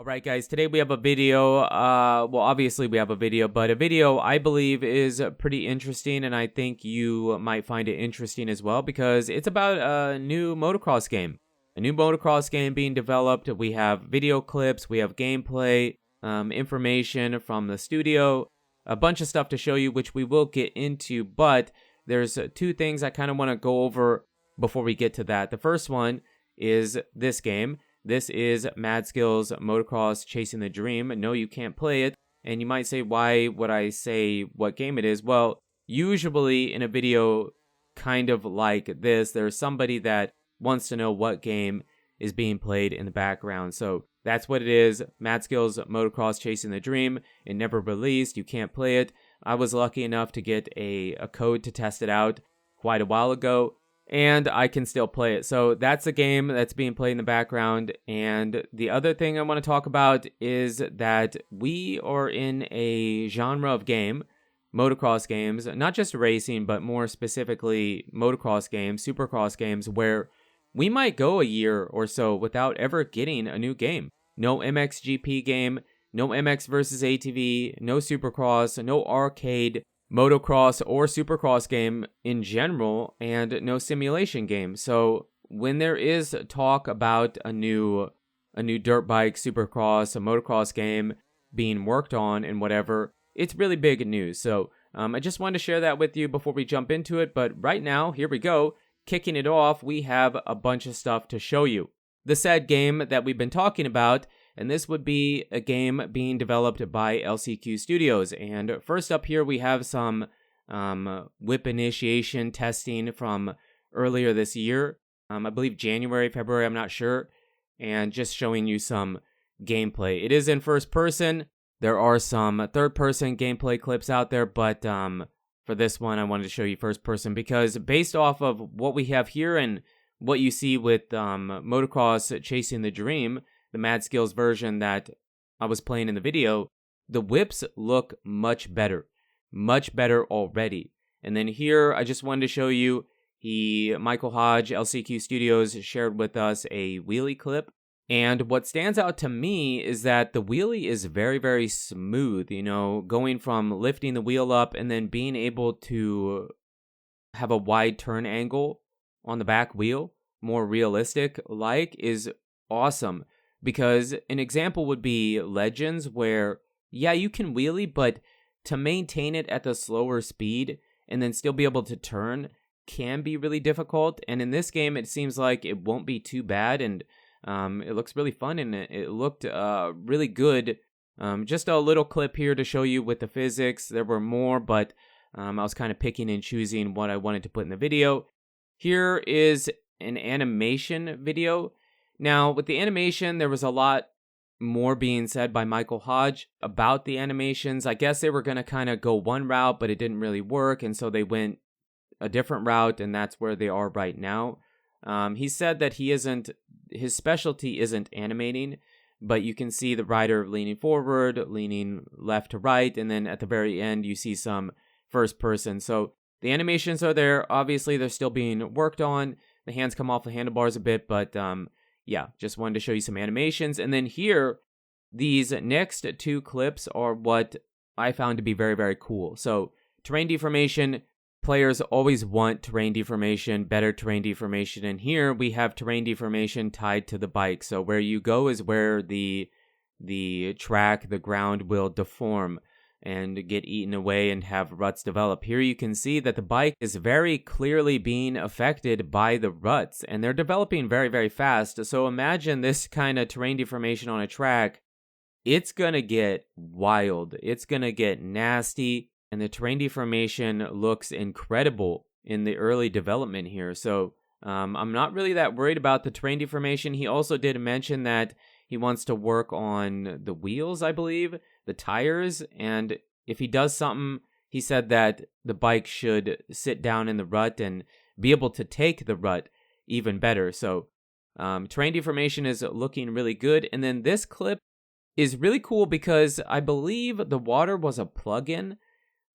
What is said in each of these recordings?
All right, guys, today we have a video. Well, obviously we have a video, but a video I believe is pretty interesting, and I think you might find it interesting as well because it's about a new motocross game. A new motocross game being developed. We have video clips, we have gameplay, information from the studio, a bunch of stuff to show you, which we will get into, but there's two things I kind of want to go over before we get to that. The first one is this game. This is Mad Skill's Motocross Chasing the Dream. No, you can't play it. And you might say, why would I say what game it is? Well, usually in a video kind of like this, there's somebody that wants to know what game is being played in the background. So that's what it is. Mad Skill's Motocross Chasing the Dream. It never released. You can't play it. I was lucky enough to get a code to test it out quite a while ago, and I can still play it. So that's a game that's being played in the background. And the other thing I want to talk about is that we are in a genre of game, motocross games, not just racing, but more specifically motocross games, supercross games, where we might go a year or so without ever getting a new game. No MXGP game, no MX versus ATV, no supercross, no arcade motocross or supercross game in general, and no simulation game. So when there is talk about a new dirt bike, supercross, a motocross game being worked on and whatever, it's really big news. So I just wanted to share that with you before we jump into it. But right now, here we go. Kicking it off, we have a bunch of stuff to show you. The said game that we've been talking about, and this would be a game being developed by LCQ Studios. And first up here, we have some whip initiation testing from earlier this year. I believe January, February, I'm not sure. And just showing you some gameplay. It is in first person. There are some third person gameplay clips out there, but for this one, I wanted to show you first person because based off of what we have here and what you see with Motocross Chasing the Dream, the Mad Skills version that I was playing in the video, the whips look much better already. And then here, I just wanted to show you, Michael Hodge, LCQ Studios, shared with us a wheelie clip. And what stands out to me is that the wheelie is very, very smooth, you know, going from lifting the wheel up and then being able to have a wide turn angle on the back wheel, more realistic like, is awesome. Because an example would be Legends, where, yeah, you can wheelie, but to maintain it at the slower speed and then still be able to turn can be really difficult. And in this game, it seems like it won't be too bad, and it looks really fun, and it looked really good. Just a little clip here to show you with the physics. There were more, but I was kind of picking and choosing what I wanted to put in the video. Here is an animation video. Now, with the animation, there was a lot more being said by Michael Hodge about the animations. I guess they were going to kind of go one route, but it didn't really work, and so they went a different route, and that's where they are right now. He said that his specialty isn't animating, but you can see the rider leaning forward, leaning left to right, and then at the very end, you see some first person. So the animations are there. Obviously, they're still being worked on. The hands come off the handlebars a bit, but yeah, just wanted to show you some animations. And then here, these next two clips are what I found to be very, very cool. So terrain deformation, players always want terrain deformation, better terrain deformation. And here we have terrain deformation tied to the bike. So where you go is where the track, the ground will deform and get eaten away and have ruts develop. Here you can see that the bike is very clearly being affected by the ruts, and they're developing very, very fast. So imagine this kind of terrain deformation on a track. It's going to get wild. It's going to get nasty, and the terrain deformation looks incredible in the early development here. So I'm not really that worried about the terrain deformation. He also did mention that he wants to work on the wheels, I believe, the tires, and if he does something, he said that the bike should sit down in the rut and be able to take the rut even better. So terrain deformation is looking really good. And then this clip is really cool because I believe the water was a plug-in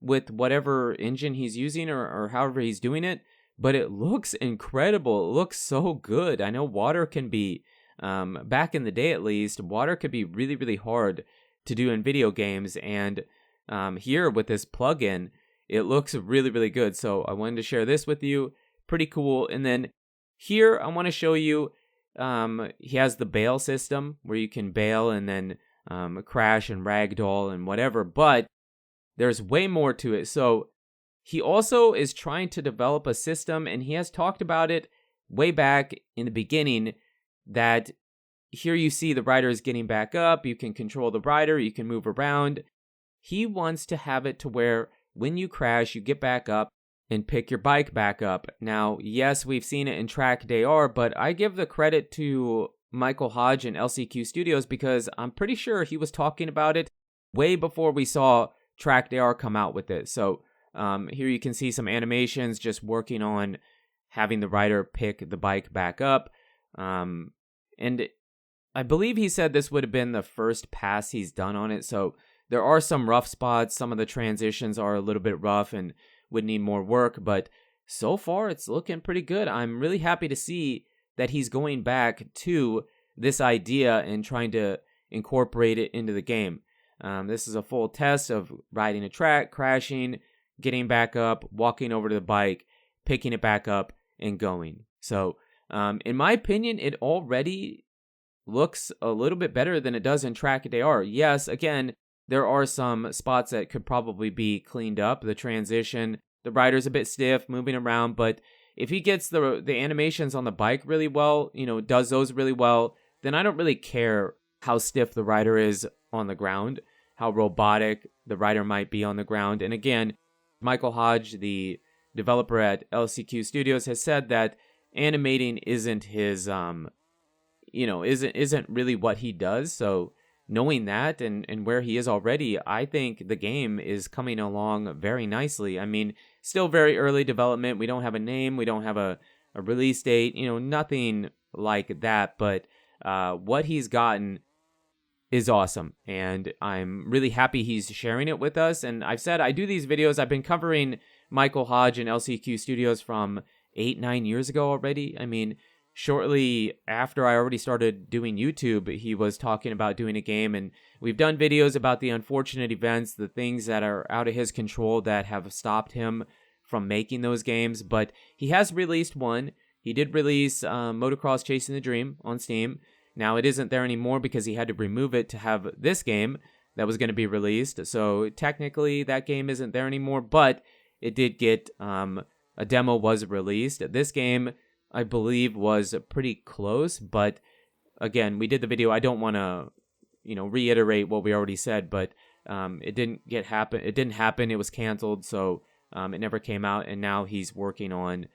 with whatever engine he's using or however he's doing it, but it looks incredible. It looks so good. I know water can be back in the day, at least, water could be really, really hard to do in video games. And here with this plugin, it looks really, really good. So I wanted to share this with you. Pretty cool. And then here I want to show you, he has the bail system where you can bail and then crash and ragdoll and whatever. But there's way more to it. So he also is trying to develop a system, and he has talked about it way back in the beginning, that here you see the rider is getting back up. You can control the rider. You can move around. He wants to have it to where when you crash, you get back up and pick your bike back up. Now, yes, we've seen it in Track DR, but I give the credit to Michael Hodge and LCQ Studios because I'm pretty sure he was talking about it way before we saw Track DR come out with it. So here you can see some animations just working on having the rider pick the bike back up. And I believe he said this would have been the first pass he's done on it. So there are some rough spots. Some of the transitions are a little bit rough and would need more work. But so far, it's looking pretty good. I'm really happy to see that he's going back to this idea and trying to incorporate it into the game. This is a full test of riding a track, crashing, getting back up, walking over to the bike, picking it back up, and going. So, in my opinion, it already looks a little bit better than it does in Track DR. Yes, again, there are some spots that could probably be cleaned up. The transition, the rider's a bit stiff, moving around, but if he gets the animations on the bike really well, does those really well, then I don't really care how stiff the rider is on the ground, how robotic the rider might be on the ground. And again, Michael Hodge, the developer at LCQ Studios, has said that animating isn't his, isn't really what he does. So knowing that and where he is already, I think the game is coming along very nicely. I mean, still very early development. We don't have a name. We don't have a release date, nothing like that. But what he's gotten is awesome. And I'm really happy he's sharing it with us. And I've said I do these videos. I've been covering Michael Hodge and LCQ Studios from 8-9 years ago already. I mean, shortly after I already started doing YouTube, he was talking about doing a game, and we've done videos about the unfortunate events, the things that are out of his control that have stopped him from making those games. But he has released one. He did release Motocross Chasing the Dream on Steam. Now it isn't there anymore because he had to remove it to have this game that was going to be released. So technically that game isn't there anymore, but it did get a demo was released. This game, I believe, was pretty close, but again, we did the video. I don't want to, reiterate what we already said, but it didn't happen. It didn't happen. It was canceled, so it never came out. And now he's working on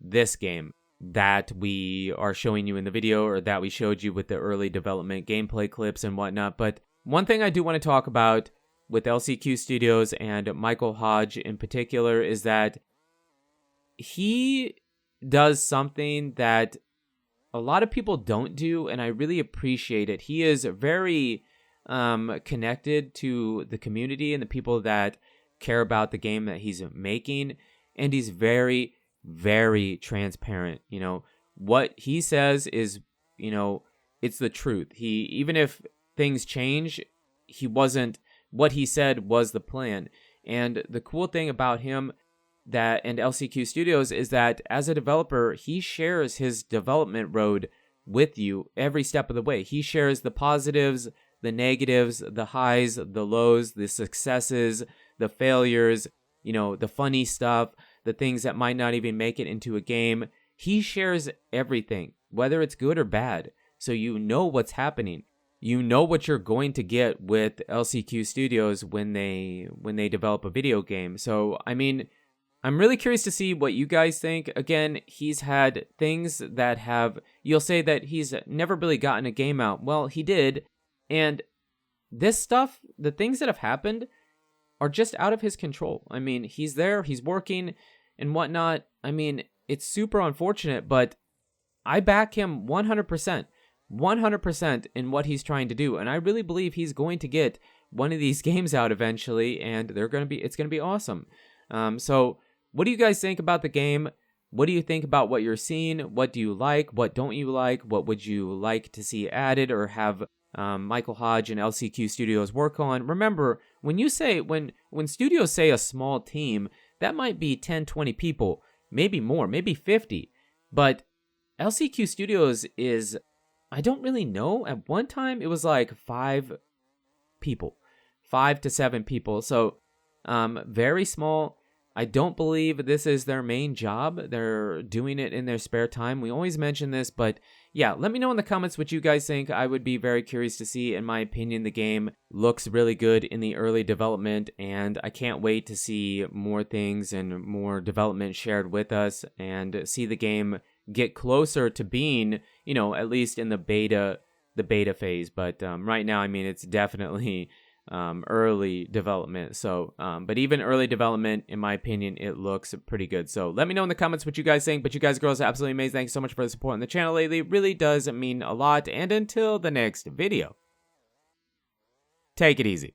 this game that we are showing you in the video, or that we showed you with the early development gameplay clips and whatnot. But one thing I do want to talk about with LCQ Studios and Michael Hodge in particular is that he does something that a lot of people don't do, and I really appreciate it. He is very connected to the community and the people that care about the game that he's making, and he's very, very transparent. What he says is, it's the truth. Even if things change, what he said was the plan. And the cool thing about him and LCQ Studios is that as a developer, he shares his development road with you every step of the way. He shares the positives, the negatives, the highs, the lows, the successes, the failures, the funny stuff, the things that might not even make it into a game. He shares everything, whether it's good or bad. So you know what's happening. You know what you're going to get with LCQ Studios when they develop a video game. So, I mean, I'm really curious to see what you guys think. Again, he's had things that you'll say that he's never really gotten a game out. Well, he did. And this stuff, the things that have happened, are just out of his control. I mean, he's there, he's working and whatnot. I mean, it's super unfortunate, but I back him 100%. 100% in what he's trying to do. And I really believe he's going to get one of these games out eventually, and it's going to be awesome. So what do you guys think about the game? What do you think about what you're seeing? What do you like? What don't you like? What would you like to see added or have Michael Hodge and LCQ Studios work on? Remember, when studios say a small team, that might be 10, 20 people, maybe more, maybe 50. But LCQ Studios is, I don't really know. At one time, it was like 5 people, 5 to 7 people. So very small. I don't believe this is their main job. They're doing it in their spare time. We always mention this, but yeah, let me know in the comments what you guys think. I would be very curious to see. In my opinion, the game looks really good in the early development, and I can't wait to see more things and more development shared with us and see the game get closer to being, at least in the beta phase. But right now, I mean, it's definitely early development. So, but even early development, in my opinion, it looks pretty good. So let me know in the comments what you guys think. But you guys, girls, are absolutely amazing. Thanks so much for the support on the channel lately. It really does mean a lot. And until the next video, take it easy.